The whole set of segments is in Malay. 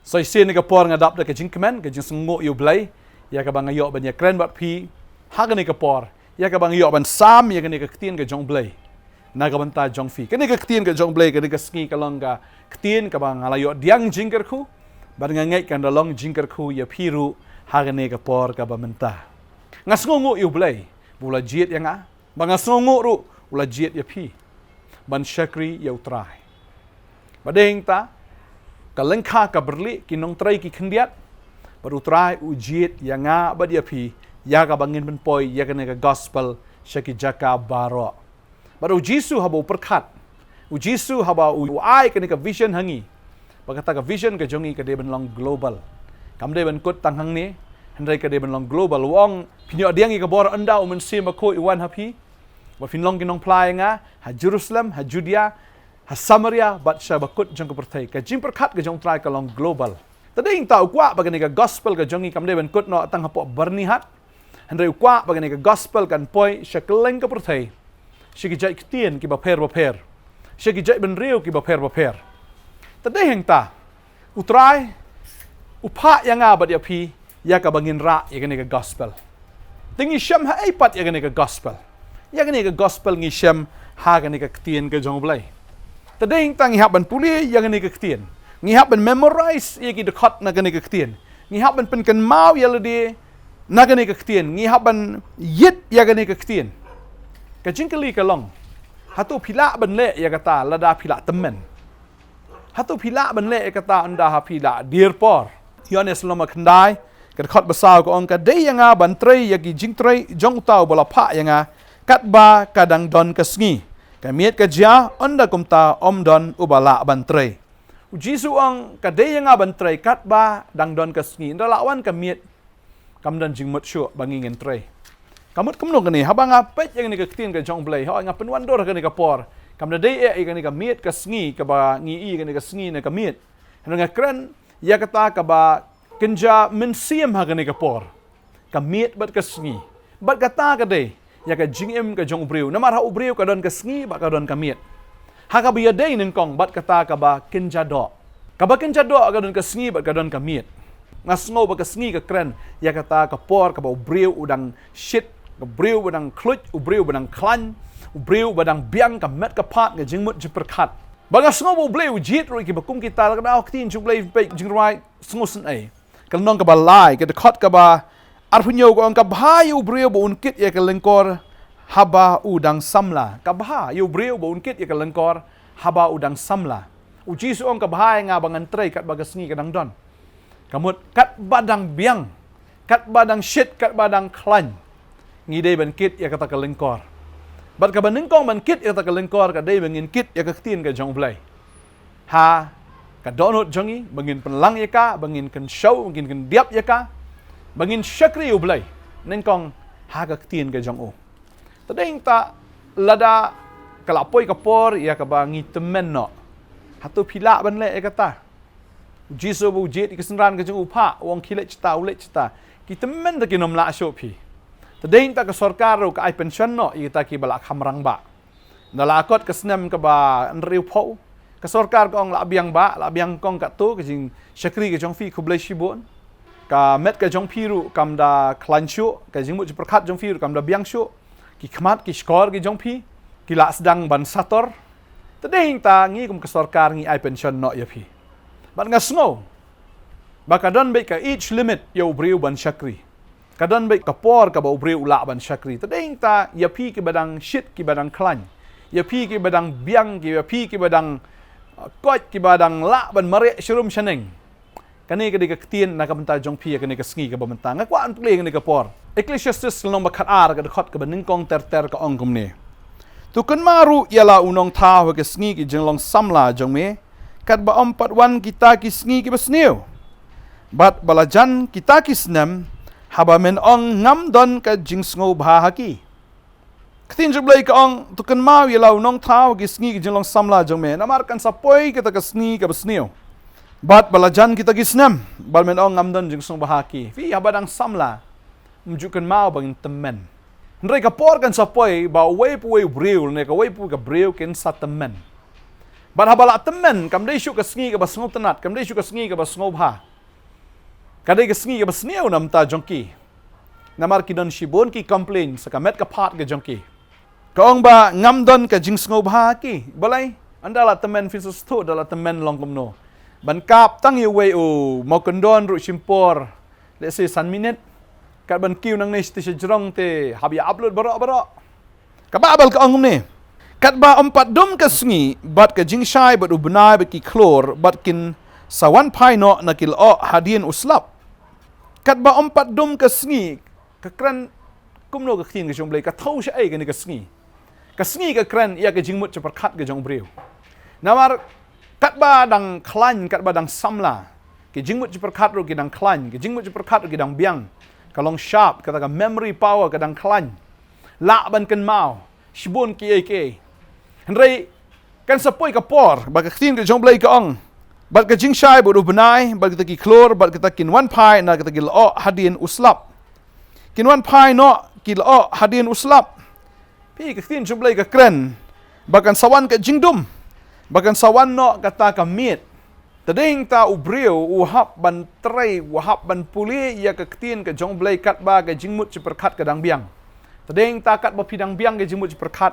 So isi ni kapor ngadap dah kejing kemen, kejing senguk you belai, ya kabang ayok ban ya kren bat pi, hak ni kapor, ya kabang ayok ban sam, ya kini ketien ke jong belai. Naga banta jong fi. Kini ketien ke jong belai, kini sengi kalong ka ketien kabang alayok diang jingker ku, ban ngangai kan dalong jingker ku ya piru, hak ni kapor ka bamenta. Ngasnguk you belai, bula jiet yang a, bang ngasnguk ru, bula jiet ya pi. Ban shakri ya Trai. Badeng ta kalengka ka berli ki Nongthymmai ki kendiat baru Trai ujiet yang a badia pi ya ka bangin benpoi ya ka nega gospel syaki jaka baro baru Jisu haba perkat Jisu haba ai ka nega vision hangi bagata ka vision ka jongi ka de benlong global kam de ben kut tanghang ni handai ka de benlong global wong pinyo diangi ka bor anda umen sim ko iwan hapi wa finlong ki nong plai nga ha Jerusalem ha Judea ha Samaria bat sya bakut jong ke pertai ka jing perkat ke jong Trai kalong global tading tau kwa bagani ka gospel ka jongi kam de ben kut no tang hapo bernihat handai kwa bagani ka gospel kan poi syakeleng ke pertai syaki jai ketien ki baper syaki jai ben riu ki baper tading ta utrai upa yang abad ya pi ya ka bangin ra ya gani ka gospel tingi syam ha aipat ya gani ka gospel ngi syam ha gani ka ketien ke jong belai tading tang ngihap ban puli yang ni ketien ngihap ban memorize ye ki dekat na gani ketien ngihap ban pen kan mau ya ledi na gani ketien ngihap ban yit ya gani ketien ka jingkeli ka long hatu pila ban le ya kata lada pila temen hatu pila ban le ya kata anda ha pila dirpor yones loma kendai ka dekat besar ko ong ka de yang a ban Trai ya ki jing Trai jong tau bola pa yang a Katba kadang don kesngi kamiet kajia onda kumta omdon ubala Bantei. Jisu ang kadaya nga Bantei Katba dang don kesngi ndalawan kamiet kamdan jingmut syu bangingin Trai. Kamut kumno kani habang apet yang ni ketien ka jong belai ha nga penwandor kani ka por. Kamda dai e kani ka miet kesngi ka ba ngi kani ka sengi na kamiet. Nga kren ya kata ka ba kenja mensiem ha kani ka por. Kamiet bat kesngi. Bat kata ka dai ya ka jingem ka jong ubriu namar ha ubriu ka don ka sengi ba ka don ka miet ha ka biya day nin kong bat kata ka ba kenjado ka don ka sengi ba ka don ka miet ngasngo ba ka sengi ka kren ya kata ka por ka ba ubriu udang shit ka ubriu udang kluj ubriu udang Khlain ubriu udang biang ka met ka pat ka jingmut jiperkat ba ngasngo ba ubriu jit ro ki ba kum kita ka daw tin jublai pe jingrai sngusen ai ka nong ka ba lai ka dekat ka ba arpunyo ko ang kabha yu brio bo unkit ya kalengkor haba udang samla kabha yu brio bo unkit ya kalengkor haba udang samla Jisu ang kabha nga bangan Trai kat bagasngi kadang don kamut kat badang biang kat badang shit kat badang Khlain ngidei ban kit ya kata kalengkor bat ka banengkong ban kit ya kata kalengkor ka dei bangin kit ya ketien ka jong blai ha ka donut jongi bangin penlang ya ka bangin kan show bangin kan diap ya ka bangin shakri ublay nengkong haga ketien ke jong o tading ta lada kalapoy kapor ya ka bangi temen no hatu pila ban le kata Jisu bu jetikesenran ke jong upa wong kilet cita ulet cita ki temen ta kinom la shopi tading ta ka sarkar ro ka ai pension no ita ki bala khamrang ba nalakot kesnem ka ba nriu pho ka sarkar kong la biang kong ka tu ke jing shakri ke jong fi khublai shibon ka met ka jong piru kam da Khlain syu ka jingmut perkat jong piru kam da biang syu ki khmat ki skor ki jong pi ki la sedang ban sator tading ta ngi kum ka sarkar ngi ai pension no ya pi ban ngasngo ba kadon be ka each limit yo briu ban shakri kadon be ka por ka ba briu la ban shakri tading ta ya pi ki badang shit ki badang Khlain ya pi ki badang biang ki ya pi ki badang kot ki badang la ban mare shrum shaneng kani ka ka ketien na ka benta jong pi kani ka sengi ka benta nga kwa an ple kani ka por Ecclesiastes long bakat ar ka dekat ka beningkong ter ka ongkom ne tu kan maru ialah unong tha ka sengi ki jenglong samla jong me kat ba ompat wan kita ki sengi ki besneu bat balajan kita ki snem haba men ong ngam don ka jingsngo bha haki ketien jublai ka ong tu kan mau ialah unong tha ki sengi ki jenglong samla jong me namar kan sapoi kita ka sengi ka besneu bat balajan kita gisnem bal men ong ngamdon jing sung bahaki fi habadang samla mjukan mau bangin temen ndrai ka por kan sapoi ba wei pu wei briul ne ka wei pu ka briu ken sa temen Bat habala temen kam dei syuk kesngi ke basngop tenat, kam dei syuk kesngi ke basngop ha. Kadai kesngi ke basniau nam ta jongki. Namar ki don shibon ki complain sakamet ka pat ke jongki. Kaong ba ngam don ke jing sngob ha ki. Balai andala temen fisus tu dala temen long komno. Ban kap tang ye wei o mau kendon ru simpor. Let's say 1 minute. Kat ban kiu nang nei sti jerong te habi upload barok-barok. Kababal kaong ni. Katba 4 dum ke sngi bat ke jing shai bat ubnai bat ki klor bat kin sawan pai no na kil o hadien uslap. Katba 4 dum ke sngi ke kran kumno ke khin ke jong blai ka thau shai ke ni ke sngi. Ke sngi ke kran ia ke jing mut che perkhat ke jong breu. Namar katba dang Khlain katba dang samla ke jing mut che perkhat ro ke dang Khlain ke jing mut che perkhat ro ke dang biang. Kalong sharp kata ka memory power ke dang Khlain. La ban ken mau shibon ki ke. Henry kan sepoi ke por bag khin ke jong blai ke ong bat ke jing shai bodu benai bat kita ki klor bat kita kin wan pai na kita ki lo hadin uslap kin wan pai no ki lo hadin uslap pi ke khin jong blai ke kren bakan sawan ke jingdum bakan sawan no kata ka mit tading ta ubreu uhap ban Trai uhap ban puli ya ke ktin ke jong blai Katba ke jingmut ciperkat ke dang biang tading ta kat ba pidang biang ke jingmut ciperkat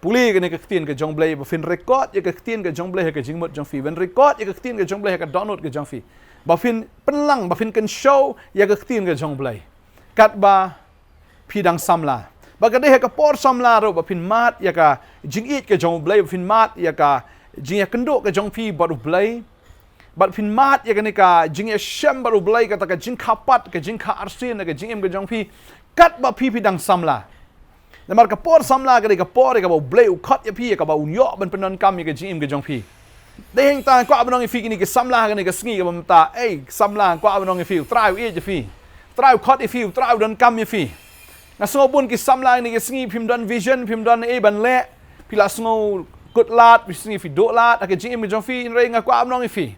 puli ke ne ke ktin ke jong blai ba fin record ya ke ktin ke jong blai ke jingmut jong fi ben record ya ke ktin ke jong blai ke download ke jong fi ba fin penlang ba fin kan show ya ke ktin ke jong blai Katba pidang samla ba ke de ke por samla ro ba fin mat ya ka jingit ke jong blai ba fin mat ya ka jing ya kenduk ke jong fi ba ru blai ba fin mat ya ke ne ka jing ya shem ba ru blai ka ta ka jing khapat ke jing kha arsin ke jing em ke jong fi Katba pidang samla Namar ka por samla ka ka por ka ba blay u khat ya pi ka ba unyo ban penon kam ya ka jim ke jong pi. Deheng ta kwa banong fi ni ka samla ka ni ka sngi ka bam ta samla kwa banong fi trai u e je fi. Trai u khat e fi trai u don kam ya fi. Na so bun ki samla ni ka sngi phim don vision phim don e ban le pi la sngo kut lat pi sngi fi do lat ka jim ke jong fi re nga kwa banong fi.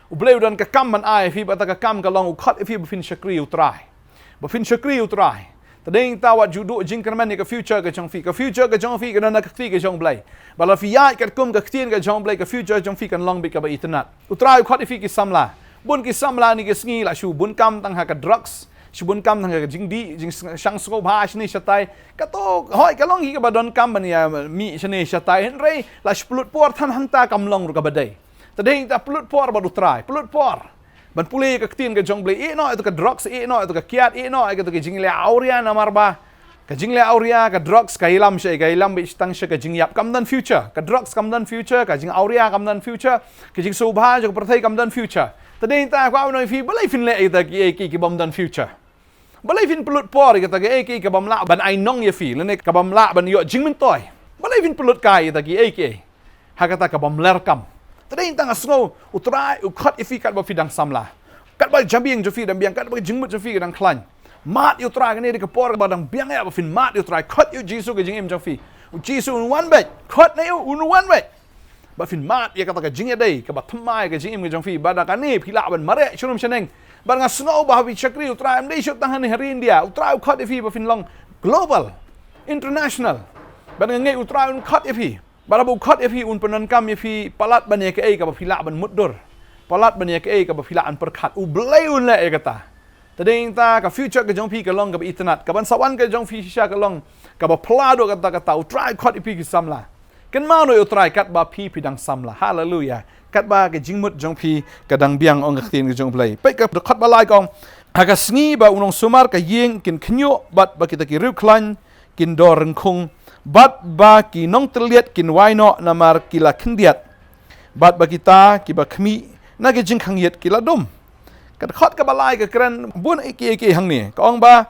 U blay u don ka kam ban ai fi ba ta ka kam ka long u khat e fi ba fin shakri u trai. Ba fin shakri u trai. Tading tawat judu jingkerman ni ke future ke jong fi ke na ke fi ke jong blai bala fi ya ke kum ke ktin ke jong blai ke future jong fi kan long bi ke ba itnat utrai khat fi ki samla bun ki samla ni ke sngi la shu bun kam tang ha ka drugs shu bun kam tang ha jing di jing sang sko bha shni shatai ka to hoi ka long hi ke ba don kam ban ya mi shni shatai hen rei la splut por than hang ta kam long ru ka badai tading ta plut por ba utrai plut por ban puli ke ktin ke jong blai no itu ke drugs no itu ke kiat no ke ke jingle auria namar ba ke jingle auria ke drugs ke hilam she ke hilam bi stang she ke jing yap kam dan future ke drugs kam dan future ke jing auria kam dan future ke jing subha je prathai kam dan future tading ta kwa no fi balai fin le ita ki bom dan future balai fin pelut por ke ta ke bom la ban ai nong ye fi le ne ke bom la ban yo jing min toy balai fin pelut kai ta ki ha kata ke bom ler kam Tading tang asngo utrai u khat ifi kat ba fidang samla. Kat ba jambiang jo fi dang biang kat ba jingmut jo fi dang Khlain. Mat yu trai ni ke por ba dang biang ya ba fin mat yu trai khat yu jisu ke jingim jo fi. U jisu un one bet khat na yu un one bet. Ba fin mat ya kata ka jing ya dei ke ba thamai ke jingim ke jong fi ba da ka ni phila ban mare churum cheneng. Ba nga snow ba bi shakri utrai am dei shot tang ni hari India utrai u khat ifi ba fin long global international. Ba nga ngai utrai un khat ifi Bara bu khat efi un penon kam efi palat ban ke ka ba phila ban muddur palat ban ke ka ba phila an perkhat u blai un le kata tading ta ka future ke jong phi ka long ka ba itnat ka ban sawan ke jong phi sha ka long ka ba plado kata u try khat efi ki samla ken mau no u try kat ba phi pidang samla hallelujah kat ba ke jingmut jong phi ka dang biang ong ktin ke jong blai pe ka khat ba lai kong aga sngi ba unong sumar ka yeng kin khnyo bat ba kita ki ru Khlain kin dor rengkhung bat ba ki Nongthymmai kin waino namar kila khendiat bat ba kita ki ba khmi na ke jing khangiet kila dum kat khat ka balai ka kran bun ki hang ni ka ong ba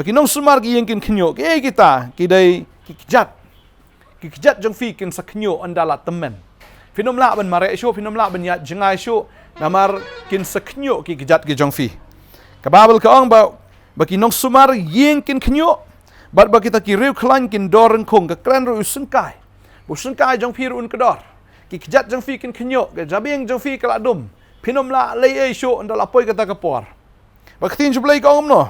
ki nong sumar ki yeng kin khnyo ke kita ki dai ki jat jong fi kin sa khnyo andala temen finom la ban mare sho finom la ban ya jingai sho namar kin sa khnyo ki jat ki jong fi ka babel ka ong ba ki nong sumar yeng kin khnyo Bat ba kita ki riu Khlain kin doreng kong ke kran ru usungkai. Usungkai jong fi ru un kedor. Ki kejat jong fi kin khnyo ke jabing jong fi kala dum. Pinom la lei e sho ndala poi kata ka por. Ba ktin jublai ka no.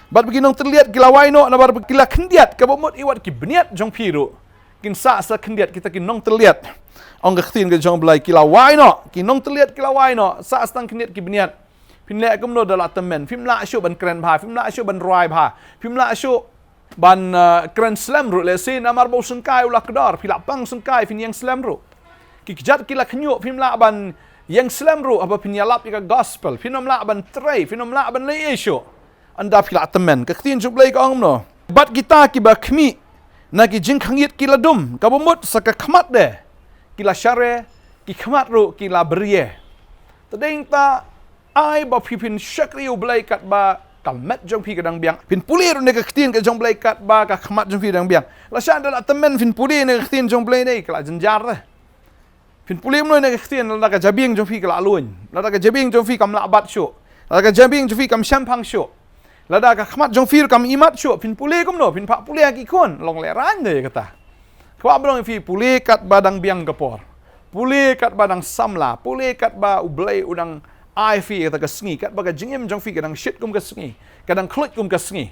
Bat bagi nong terlihat gila waino na bar gila khendiat ka bomot iwat ki bniat jong fi ru. kin sa kendiat kita kin nong terlihat ong ktin ke jong blai kila wai no kin nong terlihat kila wai no sa stang kendiat ki bniat pin le kum no dala temen phim la shu ban kren bha phim la shu ban roi bha phim la shu ban kren slam ru le sin amar bo sengkai ulah kedar pila pang sengkai fin yang slam ru ki kjat kila khnyu phim la ban yang slam ru apa pin yalap ka gospel phinom la ban trai phinom la ban le ishu anda pila temen ke ktin ju blai ka ong no bat kita ki ba khmi na ki jing khangit kila dum ka bomut saka khmat de kila share ki khmat ru kila berie tadeng ta ai ba pin shakri u blai kat ba kalmet jong pi kadang biang pin puli ru ne ka ktin ka jong blai kat ba ka khmat jong pi dang biang la shan da temen pin puli ne ka ktin jong blai nei kala jenjar de pin puli mno ne ka ktin la ka jabing jong pi kala luin la ka jabing jong pi kam la bat shu la ka jabing jong pi kam shampang shu lada ka khmat jong fir kam imat shu pin puli kum no pin pak puli ki kon long le ran de kata kwa blong fi puli kat badang biang kapor puli kat badang samla puli kat ba ublai udang ai fi kata ka sngi kat ba ka jingim jong fi kadang shit kum ka sngi kadang klut kum ka sngi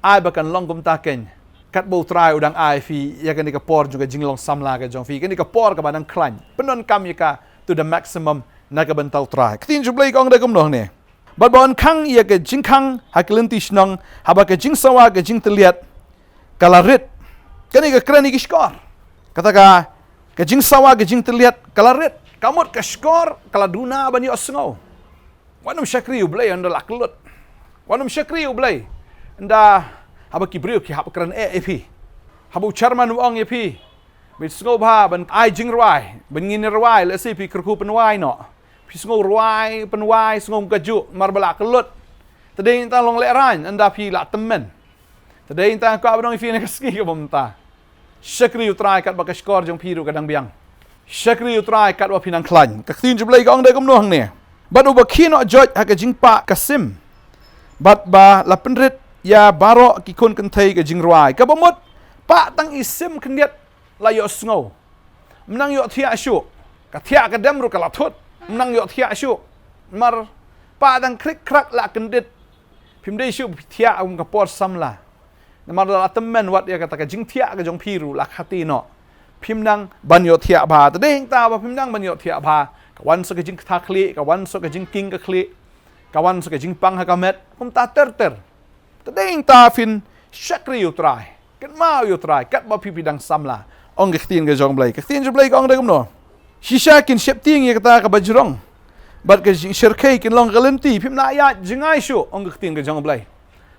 ai ba kan long kum ta ken kat bo trai udang ai fi ya kan ka por juga jinglong samla ka jong fi kan ka por ka badang Khlain penon kam ya ka to the maximum na ka bantau trai ktin jublai kong de kum no ne bat bon khang ia ke jing khang haklenti shnong haba ke jing sawa ke jing teliat kalarit kani ke krani ki skor kata ka ke jing sawa ke jing teliat kalarit kamut ke skor kala duna bani osngo wanum shakri u blai anda laklut wanum shakri u blai anda haba ki brio ki haba kran epi habu charman wong epi bit sngo ba ban ai jing rwai ban ngin rwai le si pi krku pen wai no pi sngo ruai penwai sngo kaju mar balak kelut tadeng ta long le ran anda pi la temen tadeng ta ka abang fi ne ski ka bomta shakri utrai kat ba ka skor jong pi ru kadang biang shakri utrai kat wa pinang Khlain ka tin jublai ka ong de kum no hang ne bat uba khino joj ha ka jing pa kasim bat ba la penrit ya baro ki kon kan thai ka jing ruai ka bomot pa tang isim kendiat la yo sngo menang yo thia shu ka thia ka dem ru ka la thot menang yo thia shu mar pa dang krik krak la kendit phim dei shu thia ang ka por samla mar la temen wat ya kata ka jing thia ka jong phiru la khati no phim nang ban yo thia ba ta dei ta ba phim nang ban yo thia ba ka wan so ka jing tha khli ka wan so ka jing king ka khli ka wan so ka jing pang ha ka met kum ta ter ta dei ta fin shakri yu trai kat ma yu trai kat ba phi dang samla ong ka tin ka jong blai ka tin ju blai ka ong de kum no shisha kin shep ting ya kata ka bajrong bat ka shirkai kin long galenti phim la ya jingai shu ong ka tin ka jong blai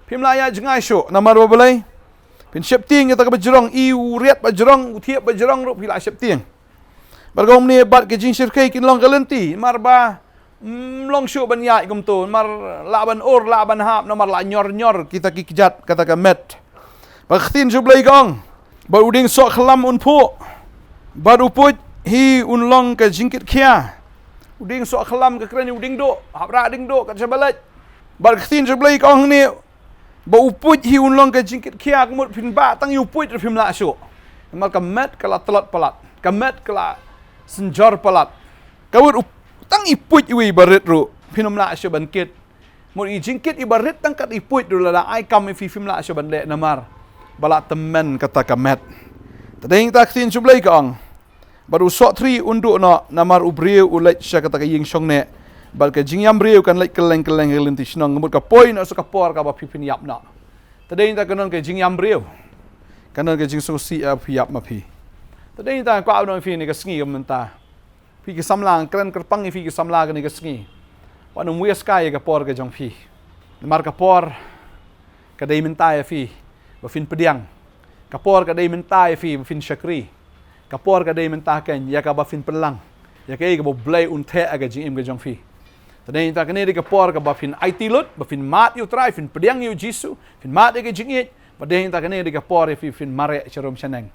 phim la ya jingai shu namar ba blai pin shep ting ya ta ka bajrong i u riat bajrong u thiep bajrong ru phila shep ting bar gom ni bat ka jing shirkai kin long galenti mar ba long shu ban ya gum tu mar la ban or la ban hap namar la nyor kita ki kijat kata ka met ba tin ju blai gong ba uding so khlam un phu ba uput hi unlong ka jingkit khia uding so khlam ka krani uding do hapra ding do ka chabalat bar khin jublai ka ni ba uput hi unlong ka jingkit khia kumut phin ba tang uput phim la shu mal ka met kala tlat palat ka met kala senjor palat ka wut tang iput wi barit ru phinom la shu ban kit mut i jingkit i barit tang kat iput ru la ai kam fi phim la shu ban le namar bala temen kata ka met tadeng tak thin jublai ka ong baru sok tri unduk no namar ubriu ulet syaka ta ying shong ne bal ka jingyam briu kan lek keleng lenti snong ngemut ka poi no ka por ka ba pipin yap no tadei ta kanon ka jingyam briu kanon ka jing so si a yap ma pi tadei ta kwa no fi ni ka sngi gam ta pi ki samlang kren kerpang fi ki samla ka ni ka sngi wan um wes kai ka por ka jong fi namar ka por ka dei mentai fi ba fin pediang ka por ka dei mentai fi ba fin shakri kapor ka dei mentaken ya ka ba fin pelang ya ka bo blai un the aga jing im ga jong fi tadei ta kane ka por ka ba fin IT lut ba fin mat yu trai fin pediang yu jisu fin mat ga jing it ba dei ta kane ka por fi fin mare charom chaneng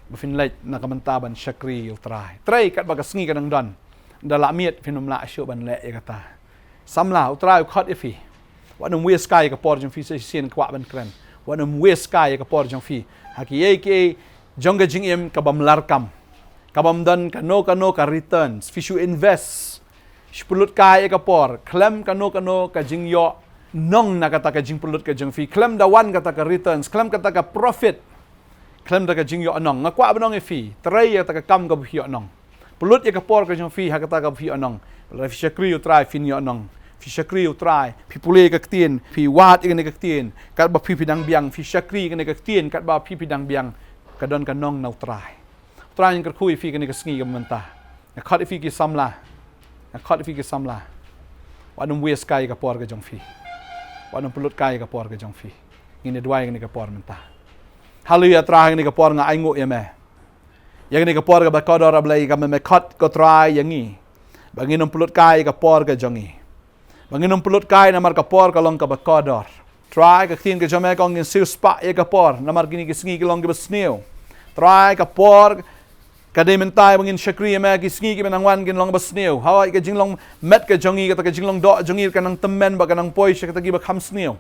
ba fin lait na ka mentaban shakri yu trai kat ba ka sngi ka nang don da la miet fin um la shu ban le ya kata samla utrai khot ifi wa num we sky ka por jong fi se sien kwa ban kren wa num we sky ka por jong fi haki ye ke jongga jingim kabam larkam kabam dan kano ka returns fishu invest Pulut kai ka por, klem kano ka jing yo nong na kata ka jing pulut ka jing fi, klem dawan kata ka returns, klem kata ka profit. klem ta ka jing yo anong ngakwa banong e fi trai ya ta ka kam ka fi anong pulut ya ka por ka jong fi ha ka ta ka fi anong la fi shakri yo trai fin yo anong fi shakri yo trai fi pule ka tien fi wat ka ne ka tien kat ba fi pidang biang fi shakri ka ne ka tien kat ba fi pidang biang ka don ka nong nau trai yang ka khui fi ka ne ka sngi ka menta na khat fi ki samla na khat fi ki samla wanum wes kai ka por ka jong fi wanum pulut kai ka por ka jong fi ngine dwai ka ne ka por menta haleluya trai ni ka por nga ai ngo ya me yang ni ka por ka ba ka dor ablai ka me khat ko trai yang ni bangin pulut kai ka por ka jongi bangin pulut kai na mar ka por ka long ka ba ka dor trai ka thin ka jome ka ngin siu spa ya ka por na mar gini ki sngi ki long ka ba sneu trai ka por ka de mentai bangin shakri me ki sngi ki menangwan gin long ba sneu hawai ka jinglong met ka jongi ka jinglong do jongi ka nang temen ba ka nang poi ka gi ba kham sneu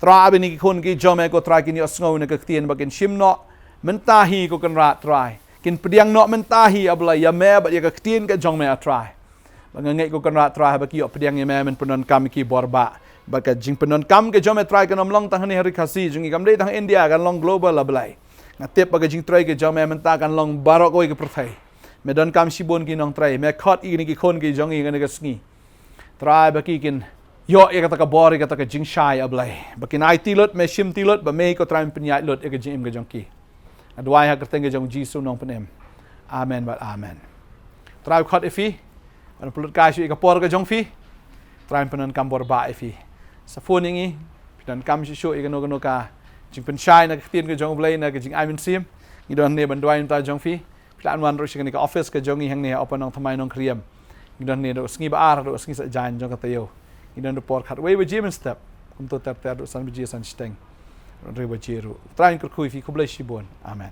trai bini ki khun ki jome ko trai ki ni osngau na ka tien ba kin shim no mentahi ko kan rat trai kin pediang no mentahi ablai ya me ba ya ka tien ka jong me a trai bangangai ko kan rat trai ba ki op pediang ya me men penon kam ki borba ba ka jing penon kam ke jome trai kan long tang ni hari khasi jungi kam dei tang India kan long global ablai ngatep ba ka jing trai ke jome menta kan long barok oi ke prothai me don kam sibon ki nong trai me khot i ni ki khon ki jongi kan ka sngi trai ba ki kin yo ya kata ka bor ya kata ka jing shai ablai bakin ai tilot me shim tilot ba me ko tram penyai lot ya ka jing ka jongki adwai ha kerteng ka jong jisu nong penem amen ba amen trai khot ifi an pulut kai shi ka por ka jong fi tram penan kam bor ba ifi sa phone ngi penan kam shi sho ka no ka jing pen shai na ka tien ka jong blai na ka jing ai men sim ni don ne ban dwai ta jong fi plan wan ro shi ka office ka jongi hang ne open Nongthymmai Nongkhryiem ni don ne do sngi ba ar do sngi sa jan jong ka tayo in the port cut way with Jim step untuk ter ter san biji san steng rewa jiru try kur kui fi kublai shibon amen